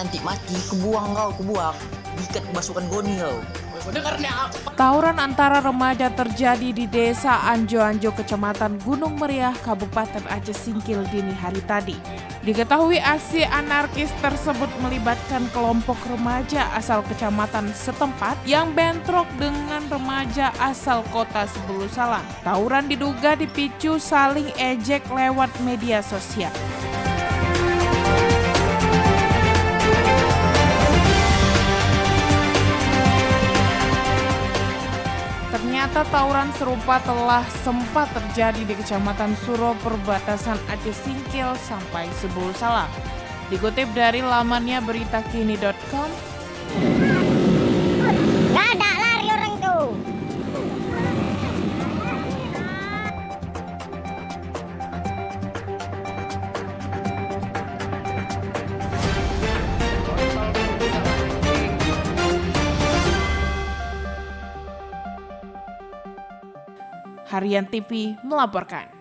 nanti mati, kubuang kau, kubuang. Diikat pasukan goni kau. Tawuran antara remaja terjadi di Desa Anjo-Anjo, Kecamatan Gunung Meriah, Kabupaten Aceh Singkil dini hari tadi. Diketahui aksi anarkis tersebut melibatkan kelompok remaja asal kecamatan setempat yang bentrok dengan remaja asal kota Sebulu Salam. Tawuran diduga dipicu saling ejek lewat media sosial. Ternyata tawuran serupa telah sempat terjadi di Kecamatan Suro perbatasan Aceh Singkil sampai Sebulu Salam. Dikutip dari lamannya beritakini.com. Nggak ada lari orang tuh. Harian TV melaporkan.